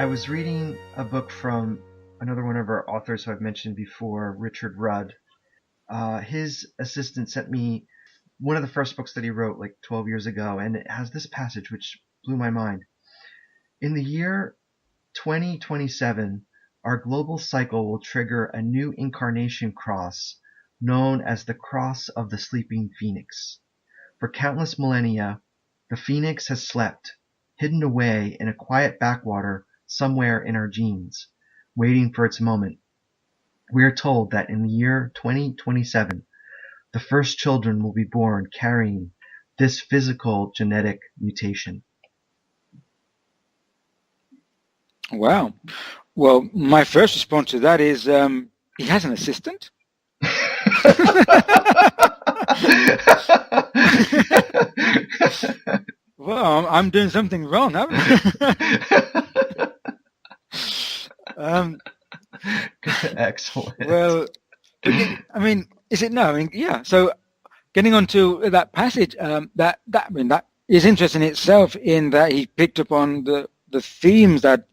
was reading a book from another one of our authors who I've mentioned before, Richard Rudd. His assistant sent me one of the first books that he wrote like 12 years ago, and it has this passage which blew my mind. In the year 2027, our global cycle will trigger a new incarnation cross known as the Cross of the Sleeping Phoenix. For countless millennia, the phoenix has slept, hidden away in a quiet backwater somewhere in our genes, waiting for its moment. We are told that in the year 2027, the first children will be born carrying this physical genetic mutation. Wow. Well, my first response to that is he has an assistant. Well, I'm doing something wrong, haven't I? Excellent. Well, I mean, is it no? I mean, yeah. So, getting onto that passage, that is interesting in itself, in that he picked up on the themes that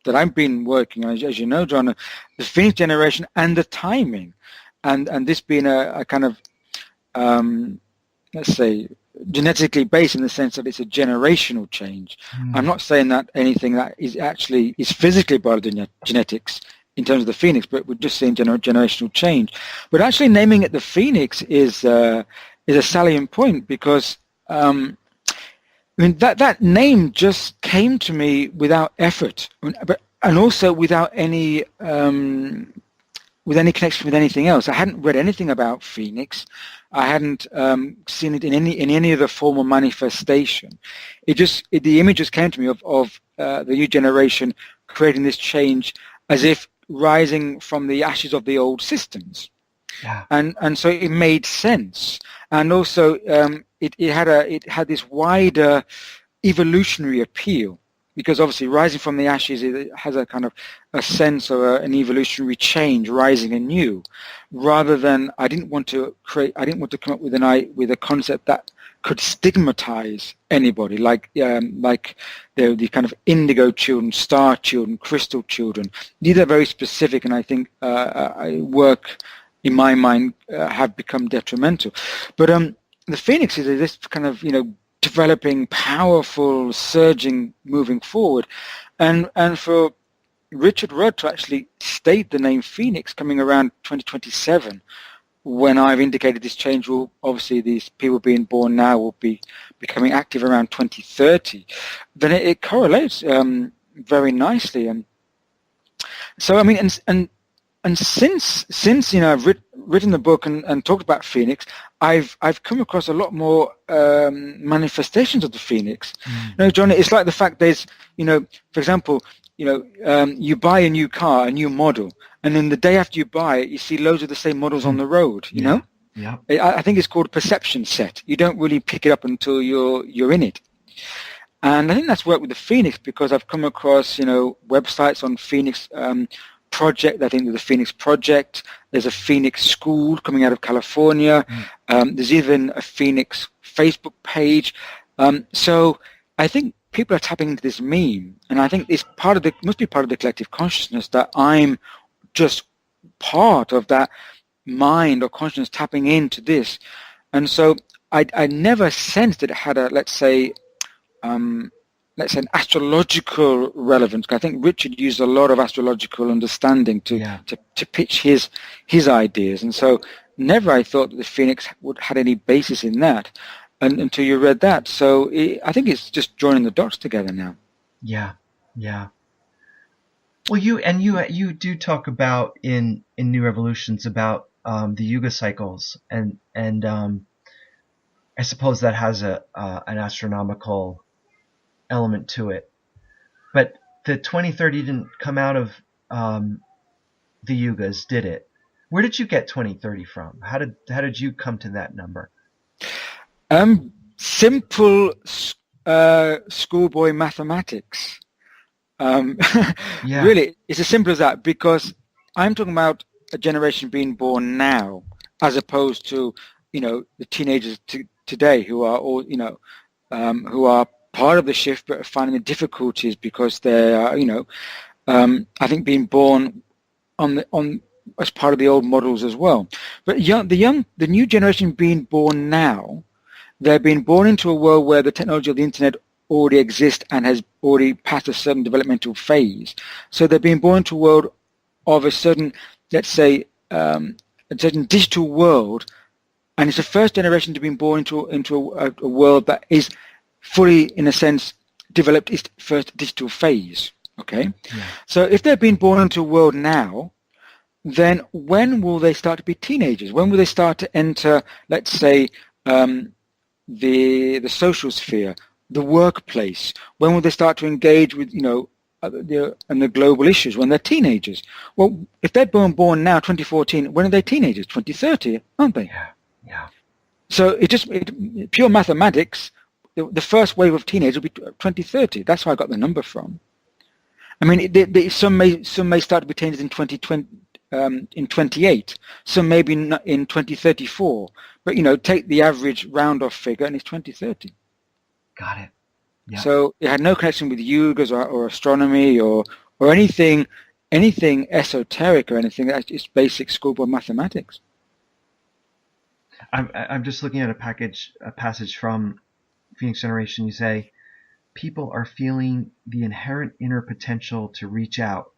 I've been working on, as you know, John, the Phoenix generation and the timing, and this being a kind of let's say genetically based in the sense that it's a generational change. I'm not saying that anything that is physically part of the genetics in terms of the phoenix, but we're just saying generational change. But actually naming it the phoenix is a salient point, because I mean that name just came to me without effort, and also without any connection with anything else. I hadn't read anything about Phoenix. I hadn't seen it in any other form or manifestation. The image just came to me of the new generation creating this change, as if rising from the ashes of the old systems. Yeah. And so it made sense, and also it had this wider evolutionary appeal, because obviously rising from the ashes, it has a kind of a sense of an evolutionary change, rising anew, rather than I didn't want to come up with a concept that could stigmatize anybody, like the kind of indigo children, star children, crystal children. These are very specific, and I think work in my mind have become detrimental. But the Phoenix is this kind of developing, powerful, surging, moving forward, and for Richard Rudd to actually state the name Phoenix coming around 2027, when I've indicated this change will, obviously these people being born now will be becoming active around 2030, then it correlates very nicely. And so I mean, and since I've written the book and talked about Phoenix, I've come across a lot more manifestations of the Phoenix. John, it's like the fact there's, for example, you buy a new car, a new model, and then the day after you buy it, you see loads of the same models on the road. You know, yeah. I think it's called a perception set. You don't really pick it up until you're in it. And I think that's worked with the Phoenix, because I've come across websites on Phoenix project. I think there's a Phoenix project. There's a Phoenix school coming out of California. There's even a Phoenix Facebook page. So I think people are tapping into this meme, and I think it's must be part of the collective consciousness that I'm just part of that mind or consciousness tapping into this. And so I never sensed that it had a, let's say an astrological relevance. I think Richard used a lot of astrological understanding to pitch his ideas, and so never I thought that the Phoenix had any basis in that, until you read that. So I think it's just joining the dots together now. Yeah. Well, you do talk about in New Revolutions about the Yuga cycles, and I suppose that has an astronomical element to it. But the 2030 didn't come out of the Yugas, did it? Where did you get 2030 from? How did you come to that number? Simple schoolboy mathematics. Really, it's as simple as that, because I'm talking about a generation being born now, as opposed to the teenagers today who are all who are part of the shift, but are finding the difficulties because they are, I think being born on as part of the old models as well. But the new generation being born now, they're being born into a world where the technology of the internet already exists and has already passed a certain developmental phase. So they're being born into a world of a certain, let's say, a certain digital world, and it's the first generation to be born into a world that is fully, in a sense, developed its first digital phase. Okay, yeah. So if they're being born into a world now, then when will they start to be teenagers? When will they start to enter, let's say, the social sphere, the workplace? When will they start to engage with, the global issues? When they're teenagers? Well, if they're born now, 2014, when are they teenagers? 2030, aren't they? Yeah. So pure mathematics. The first wave of teenagers will be 2030. That's where I got the number from. I mean, some may start to be teenagers in 2020, in 28. Some maybe in 2034. But take the average round-off figure, and it's 2030. Got it. Yeah. So it had no connection with yugas or astronomy or anything esoteric or anything. That's just basic schoolboy mathematics. I'm just looking at a passage from Phoenix Generation. You say, people are feeling the inherent inner potential to reach out,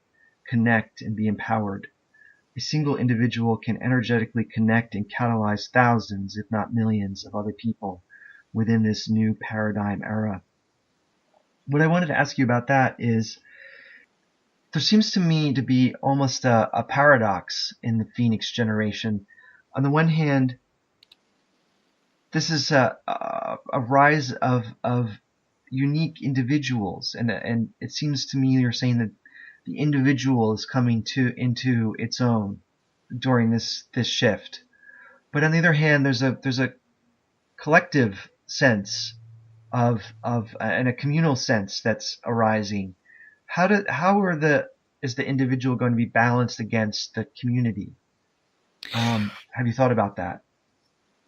connect, and be empowered. A single individual can energetically connect and catalyze thousands, if not millions, of other people within this new paradigm era. What I wanted to ask you about that is, there seems to me to be almost a paradox in the Phoenix Generation. On the one hand, this is a rise of unique individuals, and it seems to me you're saying that the individual is coming into its own during this shift. But on the other hand, there's a collective sense of and a communal sense that's arising. Is the individual going to be balanced against the community? Have you thought about that?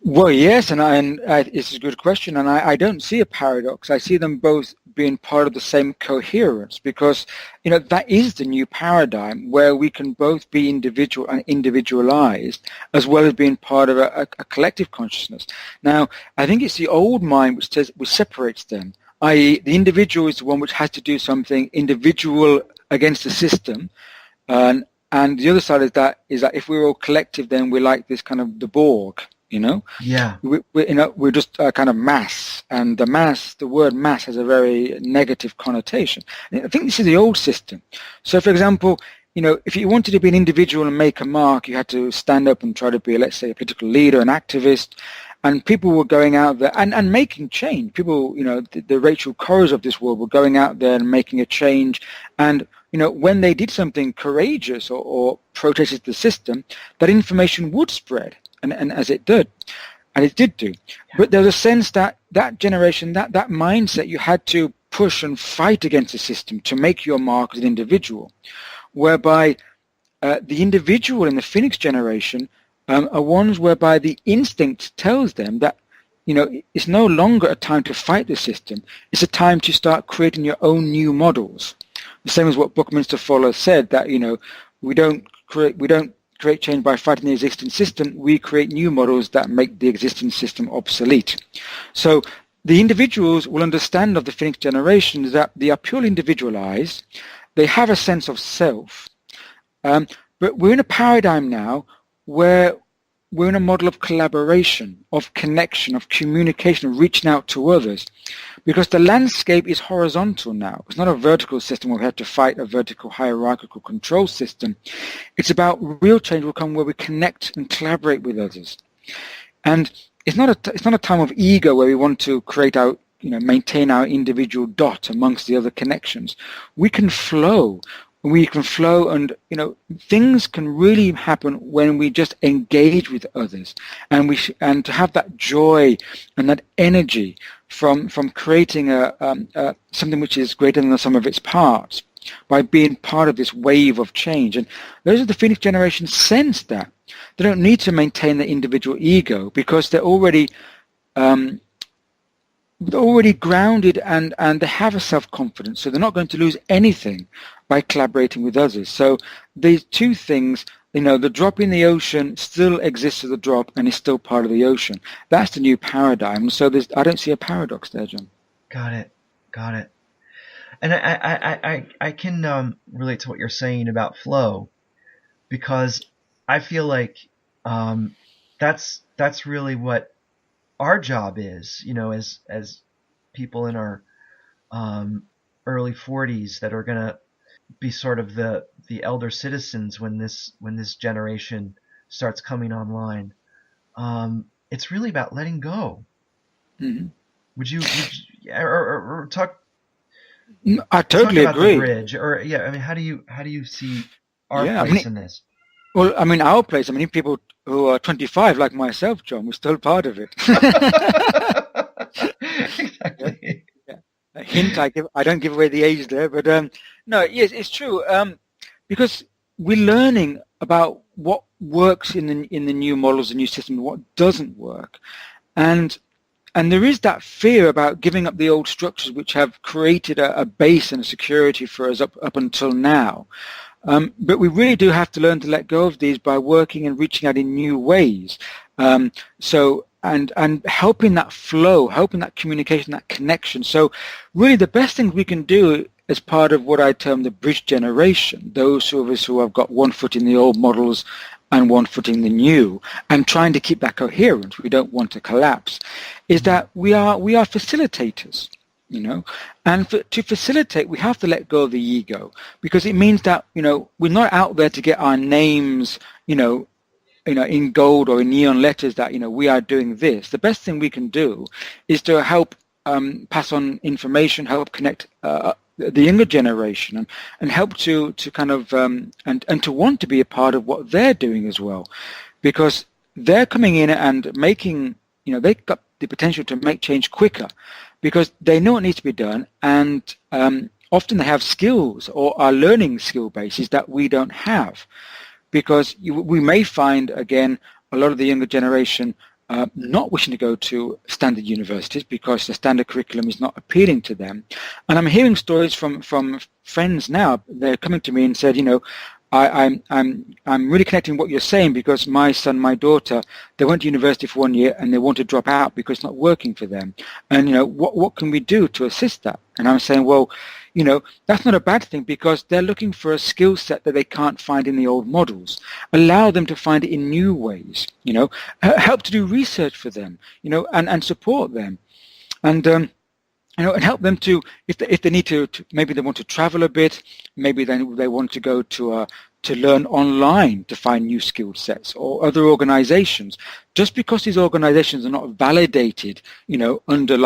Well, yes, and it's a good question, and I don't see a paradox. I see them both being part of the same coherence, because that is the new paradigm where we can both be individual and individualized, as well as being part of a collective consciousness. Now, I think it's the old mind which separates them, i.e., the individual is the one which has to do something individual against the system, and the other side is that if we're all collective, then we're like this kind of the Borg. Yeah. We're just a kind of mass, and the word mass has a very negative connotation. I think this is the old system. So, for example, if you wanted to be an individual and make a mark, you had to stand up and try to be, let's say, a political leader, an activist, and people were going out there and making change. People, the Rachel Corries of this world were going out there and making a change, and when they did something courageous or protested the system, that information would spread. And as it did, and it did do. Yeah. But there was a sense that generation, that mindset, you had to push and fight against the system to make your mark as an individual, whereby the individual in the Phoenix Generation are ones whereby the instinct tells them that, it's no longer a time to fight the system. It's a time to start creating your own new models. The same as what Buckminster Fuller said, that, we don't create change by fighting the existing system. We create new models that make the existing system obsolete. So the individuals will understand of the Phoenix Generation that they are purely individualized. They have a sense of self. But we're in a paradigm now where we're in a model of collaboration, of connection, of communication, of reaching out to others, because the landscape is horizontal now. It's not a vertical system where we have to fight a vertical hierarchical control system. It's about real change will come where we connect and collaborate with others. And it's not a time of ego where we want to create our, maintain our individual dot amongst the other connections. We can flow. And things can really happen when we just engage with others, and to have that joy and that energy from creating something which is greater than the sum of its parts, by being part of this wave of change. And those of the Phoenix Generation sense that they don't need to maintain their individual ego, because they're already they're already grounded and they have a self-confidence, so they're not going to lose anything by collaborating with others. So these two things, the drop in the ocean still exists as a drop and is still part of the ocean. That's the new paradigm. So I don't see a paradox there, John. Got it. Got it. And I can relate to what you're saying about flow, because I feel like that's really what our job is, as people in our early 40s that are gonna be sort of the elder citizens when this generation starts coming online. It's really about letting go. Hmm. Would you or I talk totally about the agree. bridge, or yeah, I mean, how do you see our Yeah, place in this? our place, people who are 25 like myself, John, we're still part of it. Yeah. Exactly. Yeah. A hint I don't give away the age there, but no, yes, it's true. Because we're learning about what works in the new models, the new systems, what doesn't work, and there is that fear about giving up the old structures which have created a base and a security for us up until now. But we really do have to learn to let go of these by working and reaching out in new ways. And helping that flow, helping that communication, that connection. So really the best thing we can do as part of what I term the bridge generation, those of us who have got one foot in the old models and one foot in the new, and trying to keep that coherent, we don't want to collapse, is Mm-hmm. that we are facilitators. And to facilitate, we have to let go of the ego, because it means that we're not out there to get our names in gold or in neon letters that we are doing this. The best thing we can do is to help pass on information, help connect the younger generation, and help to kind of and to want to be a part of what they're doing as well, because they're coming in and making they've got the potential to make change quicker, because they know what needs to be done, and often they have skills or are learning skill bases that we don't have, because we may find, again, a lot of the younger generation not wishing to go to standard universities because the standard curriculum is not appealing to them. And I'm hearing stories from friends now. They're coming to me and said, I'm really connecting what you're saying, because my son, my daughter, they went to university for 1 year and they want to drop out because it's not working for them. And what can we do to assist that? And I'm saying, well, that's not a bad thing, because they're looking for a skill set that they can't find in the old models. Allow them to find it in new ways. Help to do research for them. And support them. And and help them to, if they need to, maybe they want to travel a bit, maybe they want to go to learn online to find new skill sets, or other organizations. Just because these organizations are not validated, under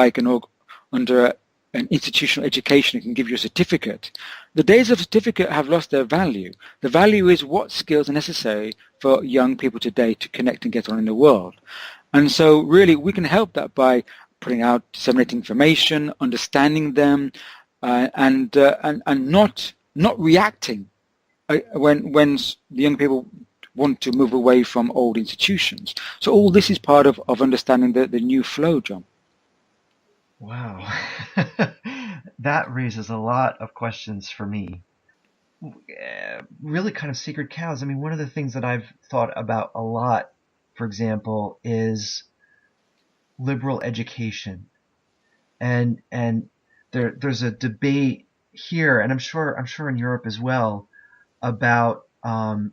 under an institutional education that can give you a certificate, the days of certificate have lost their value. The value is what skills are necessary for young people today to connect and get on in the world. And so really we can help that by putting out, disseminating information, understanding them, and not reacting when the young people want to move away from old institutions. So all this is part of understanding the new flow, John. Wow. That raises a lot of questions for me. Really kind of sacred cows. I mean, one of the things that I've thought about a lot, for example, is liberal education. And there's a debate here, and I'm sure in Europe as well, about kind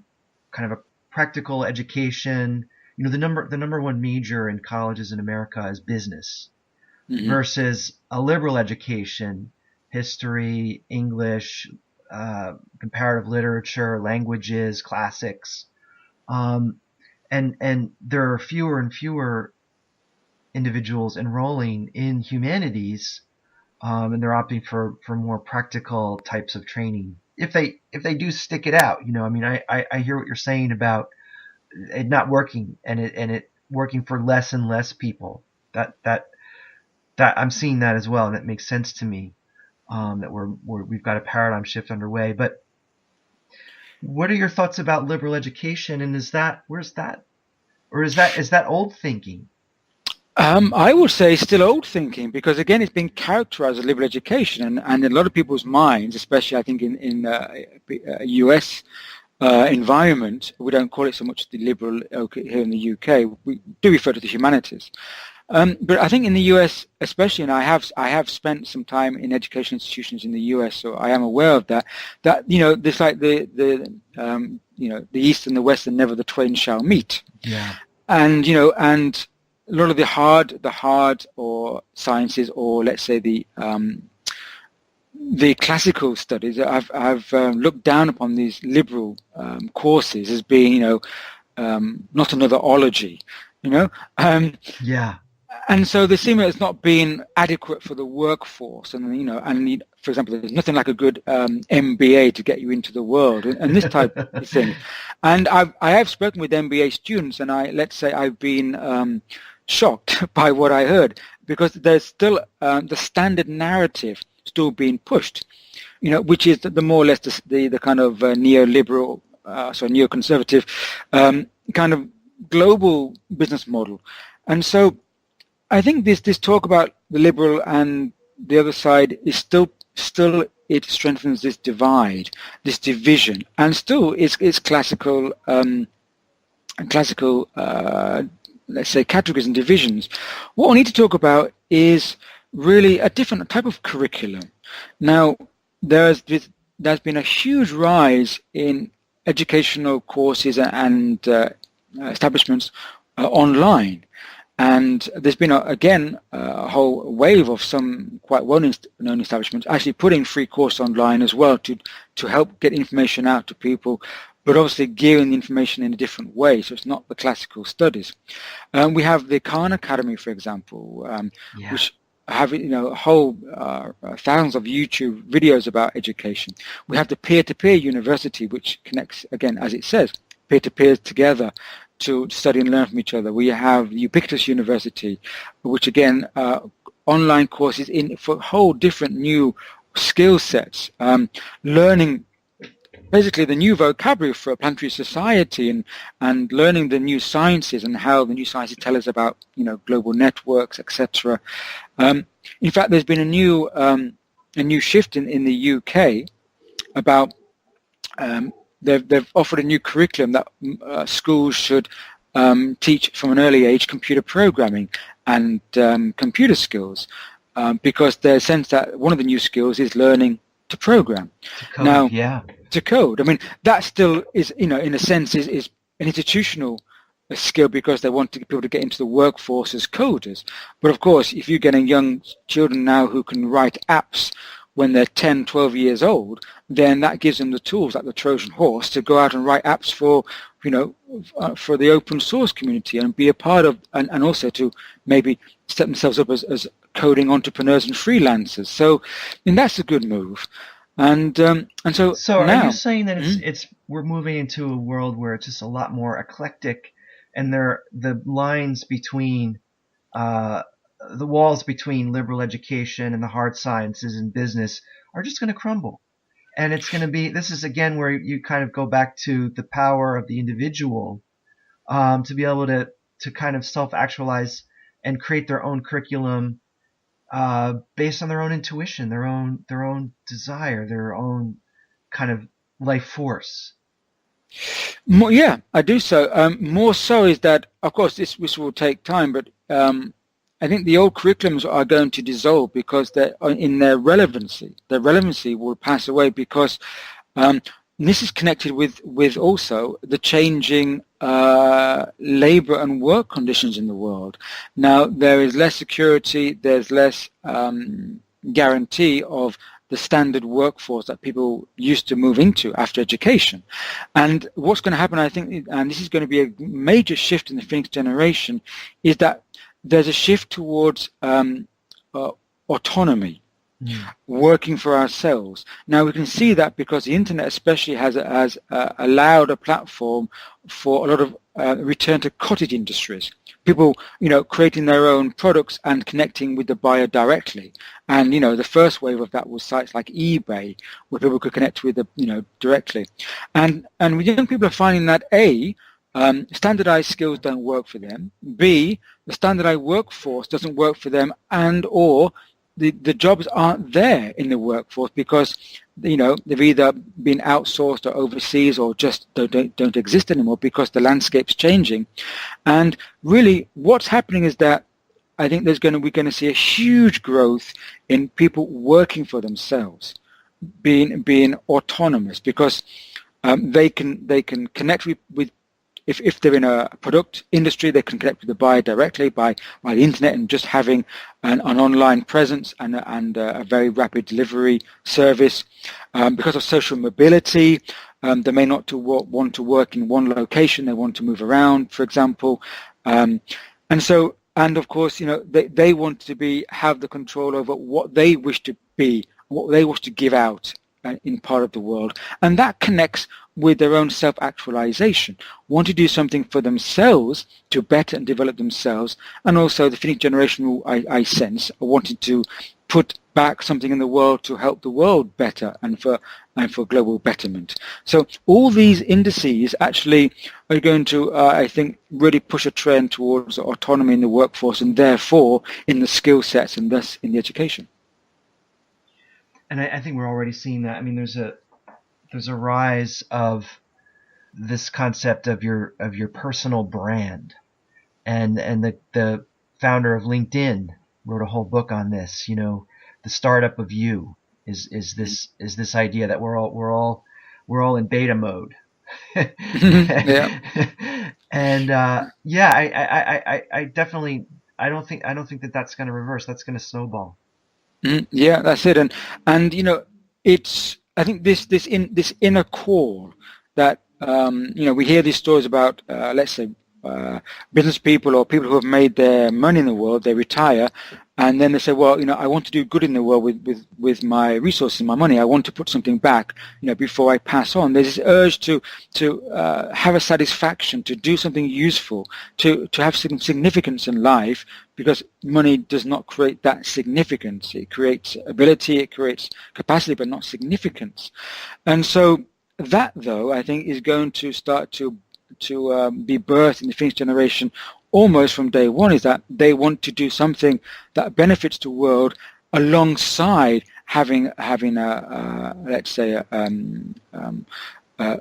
of a practical education. The number one major in colleges in America is business, Hmm. versus a liberal education, history, English, comparative literature, languages, classics. Um, and there are fewer and fewer individuals enrolling in humanities, and they're opting for more practical types of training. If they do stick it out, I mean, I hear what you're saying about it not working, and it working for less and less people. That I'm seeing that as well, and it makes sense to me, that we've got a paradigm shift underway. But what are your thoughts about liberal education, and where's that, or is that old thinking? I would say still old thinking, because again, it's been characterized as liberal education, and in a lot of people's minds, especially I think in US environment, we don't call it so much the liberal here in the UK. We do refer to the humanities. But I think in the US, especially, and I have spent some time in education institutions in the US, so I am aware of that. That this like the East and the West, and never the twain shall meet. Yeah. And and a lot of the hard or sciences, or let's say the classical studies, I've looked down upon these liberal courses as being not another ology, Yeah. and so they seem as not being adequate for the workforce, and for example, there's nothing like a good MBA to get you into the world, and this type of thing. And I have spoken with MBA students, and let's say I've been shocked by what I heard, because there's still the standard narrative still being pushed, which is the more or less the kind of neoliberal, neoconservative kind of global business model. And so I think this talk about the liberal and the other side is still it strengthens this divide, this division, and still it's classical let's say categories and divisions. What we need to talk about is really a different type of curriculum. Now, there's been a huge rise in educational courses and establishments online. And there's been, a whole wave of some quite well-known establishments actually putting free courses online as well to help get information out to people, but obviously gearing the information in a different way, so it's not the classical studies. We have the Khan Academy, for example, which have a whole thousands of YouTube videos about education. We have the peer-to-peer university, which connects, again, as it says, peer-to-peers together to study and learn from each other. We have Ubiquitous University, which again, online courses for whole different new skill sets, learning basically the new vocabulary for a planetary society, and learning the new sciences and how the new sciences tell us about global networks, etc. In fact, there's been a new shift in the UK about they've offered a new curriculum that schools should teach from an early age computer programming and computer skills, because they sense that one of the new skills is learning to program. To code. I mean, that still is, in a sense, is an institutional skill, because they want people to get into the workforce as coders. But of course, if you're getting young children now who can write apps when they're 10, 12 years old, then that gives them the tools, like the Trojan horse, to go out and write apps for the open source community and be a part of, and also to maybe set themselves up as coding entrepreneurs and freelancers. So, that's a good move. And so now, are you saying that we're moving into a world where it's just a lot more eclectic, and the lines between the walls between liberal education and the hard sciences and business are just going to crumble, and it's going to be, this is again where you kind of go back to the power of the individual to be able to kind of self-actualize and create their own curriculum based on their own intuition, their own desire, their own kind of life force. Yeah, I do so. More so is that, of course, this will take time, but I think the old curriculums are going to dissolve because in their relevancy. Their relevancy will pass away because this is connected with also the changing labor and work conditions in the world. Now, there is less security, there's less guarantee of the standard workforce that people used to move into after education. And what's going to happen, I think, and this is going to be a major shift in the Phoenix generation, is that there's a shift towards autonomy. Working for ourselves. Now we can see that because the internet especially has allowed a platform for a lot of return to cottage industries. People, creating their own products and connecting with the buyer directly. And, the first wave of that was sites like eBay, where people could connect with directly. And young people are finding that Standardized skills don't work for them. B, the standardized workforce doesn't work for them, and or the jobs aren't there in the workforce because they've either been outsourced or overseas or just don't exist anymore because the landscape's changing. And really, what's happening is that I think we're going to see a huge growth in people working for themselves, being autonomous, because they can connect with if they're in a product industry, they can connect with the buyer directly by the internet and just having an online presence and a very rapid delivery service. Because of social mobility, they may not want to work in one location. They want to move around, for example. And of course, they want to have the control over what they wish to be, what they wish to give out in part of the world. And that connects with their own self-actualization, want to do something for themselves to better and develop themselves, and also the Phoenix generation, I sense, are wanting to put back something in the world to help the world better and for global betterment. So all these indices actually are going to, I think, really push a trend towards autonomy in the workforce and therefore in the skill sets and thus in the education. And I think we're already seeing that. I mean, there's a rise of this concept of your personal brand, and the founder of LinkedIn wrote a whole book on this. The startup of you is this idea that we're all in beta mode. Yeah. And I definitely don't think that's going to reverse. That's going to snowball. Yeah, that's it. And it's, I think this inner core that we hear these stories about, let's say, business people or people who have made their money in the world. They retire, and then they say, well, I want to do good in the world with my resources, my money. I want to put something back, before I pass on. There's this urge to have a satisfaction, to do something useful, to have some significance in life, because money does not create that significance. It creates ability, it creates capacity, but not significance. And so that, though, I think is going to start to be birthed in the Phoenix generation almost from day one, is that they want to do something that benefits the world alongside having a let's say a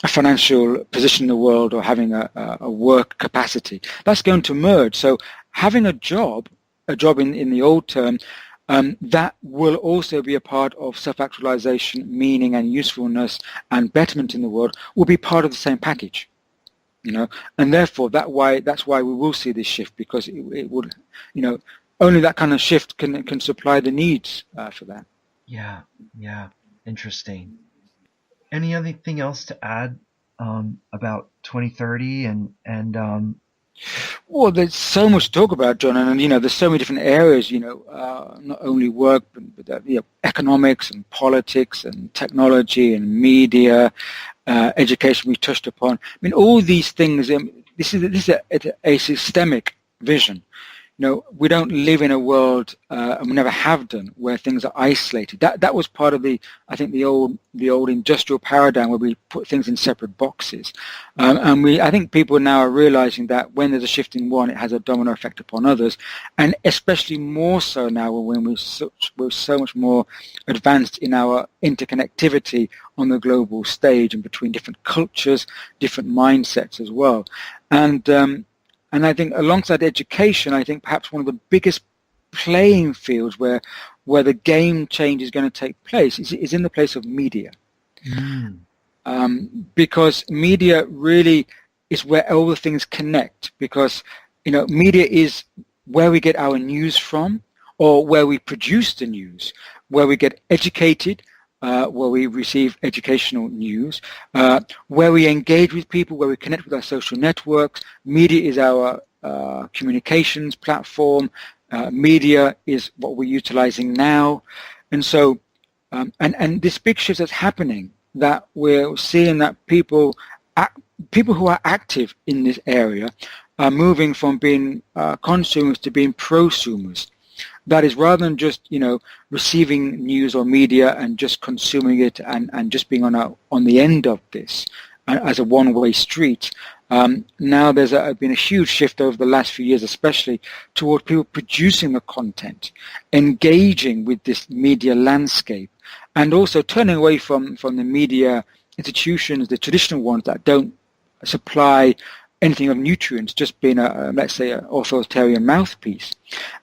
financial position in the world, or having a work capacity. That's going to merge. So having a job in the old term, that will also be a part of self-actualization, meaning and usefulness and betterment in the world, will be part of the same package, and therefore that's why we will see this shift, because it would, only that kind of shift can supply the needs for that. Yeah, interesting. Any other thing else to add about 2030 and Well, there's so much to talk about, John, and there's so many different areas. Not only work, but economics and politics and technology and media, education we touched upon. I mean, all these things. This is a systemic vision. We don't live in a world, and we never have done, where things are isolated. That was part of the old industrial paradigm, where we put things in separate boxes. And I think people now are realizing that when there's a shift in one, it has a domino effect upon others, and especially more so now when we're so much more advanced in our interconnectivity on the global stage and between different cultures, different mindsets as well. And I think alongside education, I think perhaps one of the biggest playing fields where the game change is going to take place is in the place of media. Because media really is where all the things connect, because media is where we get our news from, or where we produce the news, where we get educated, where we receive educational news, where we engage with people, where we connect with our social networks. Media is our communications platform. Media is what we're utilizing now. And so, and this big shift that's happening, that we're seeing that people who are active in this area are moving from being consumers to being prosumers. That is, rather than just receiving news or media and just consuming it and just being on the end of this, as a one-way street. Now there's been a huge shift over the last few years, especially toward people producing the content, engaging with this media landscape, and also turning away from the media institutions, the traditional ones that don't supply anything of nutrients, just being let's say, an authoritarian mouthpiece,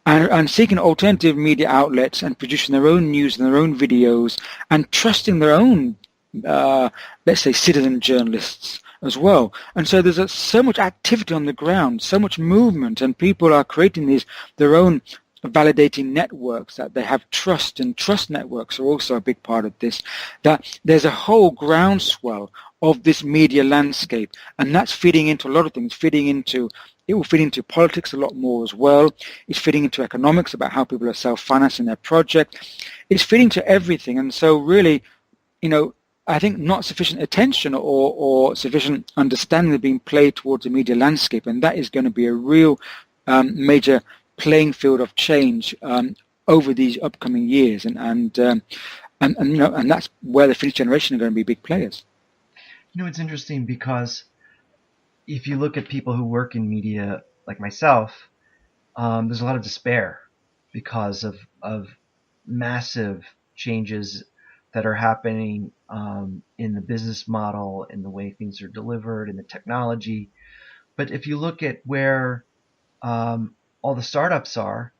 and seeking alternative media outlets and producing their own news and their own videos and trusting their own, let's say, citizen journalists as well. And so there's so much activity on the ground, so much movement, and people are creating their own validating networks that they have trust, and trust networks are also a big part of this, that there's a whole groundswell of this media landscape, and that's feeding into a lot of things. It will feed into politics a lot more as well. It's feeding into economics, about how people are self-financing their project. It's feeding to everything. And so really, I think not sufficient attention or sufficient understanding is being played towards the media landscape, and that is going to be a real major playing field of change over these upcoming years, and that's where the Finnish generation are going to be big players. It's interesting because if you look at people who work in media, like myself, there's a lot of despair because of massive changes that are happening in the business model, in the way things are delivered, in the technology. But if you look at where all the startups are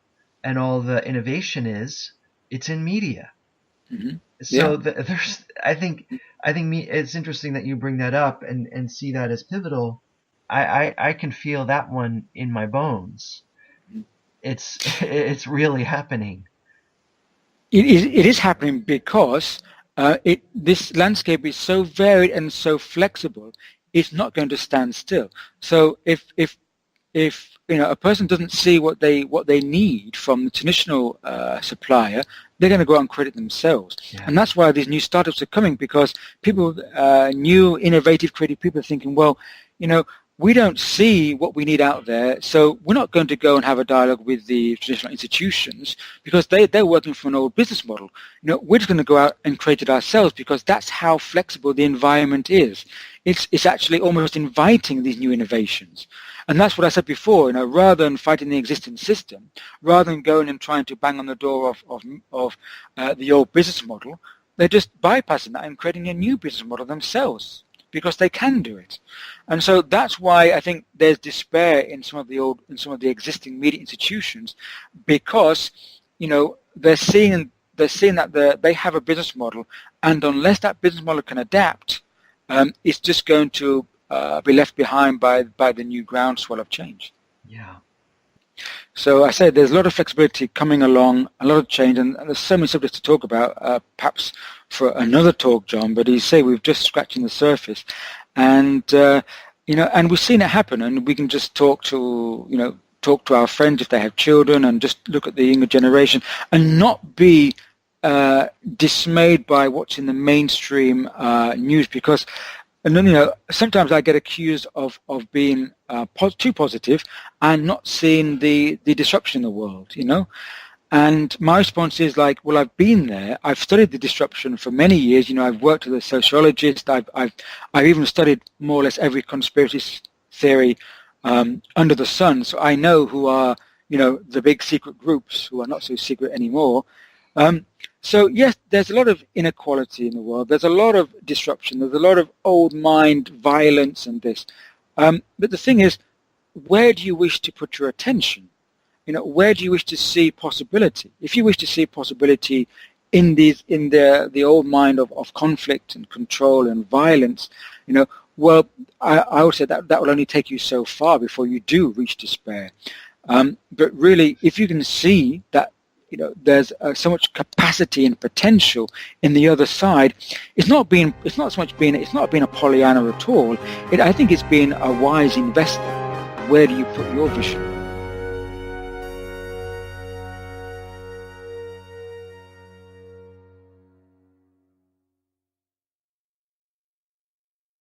and all the innovation is, it's in media. Mm-hmm. So there's, I think it's interesting that you bring that up and see that as pivotal. I can feel that one in my bones. It's really happening. It is happening because this landscape is so varied and so flexible. It's not going to stand still. So if a person doesn't see what they need from the traditional supplier, they're going to go out and create it themselves. Yeah. And that's why these new startups are coming, because people, new, innovative, creative people are thinking, well, we don't see what we need out there, so we're not going to go and have a dialogue with the traditional institutions because they're working from an old business model. We're just going to go out and create it ourselves because that's how flexible the environment is. It's actually almost inviting these new innovations. And that's what I said before, rather than fighting the existing system, rather than going and trying to bang on the door of the old business model, they're just bypassing that and creating a new business model themselves, because they can do it. And so that's why I think there's despair in some of the existing media institutions, because they're seeing that they have a business model, and unless that business model can adapt, it's just going to be left behind by the new groundswell of change. Yeah. So I said there's a lot of flexibility coming along, a lot of change, and there's so many subjects to talk about, perhaps for another talk, John, but you say we've just scratching the surface. And, and we've seen it happen, and we can just talk to our friends if they have children, and just look at the younger generation and not be dismayed by what's in the mainstream news, because sometimes I get accused of being too positive and not seeing the disruption in the world, And my response is like, well, I've been there. I've studied the disruption for many years. I've worked as a sociologist. I've even studied more or less every conspiracy theory under the sun. So I know who are, the big secret groups who are not so secret anymore. So yes, there's a lot of inequality in the world. There's a lot of disruption. There's a lot of old mind violence and this. But the thing is, where do you wish to put your attention? Where do you wish to see possibility? If you wish to see possibility in the old mind of conflict and control and violence, well, I would say that will only take you so far before you do reach despair. But really, if you can see that, there's so much capacity and potential in the other side, it's not being a Pollyanna at all. I think it's being a wise investor. Where do you put your vision?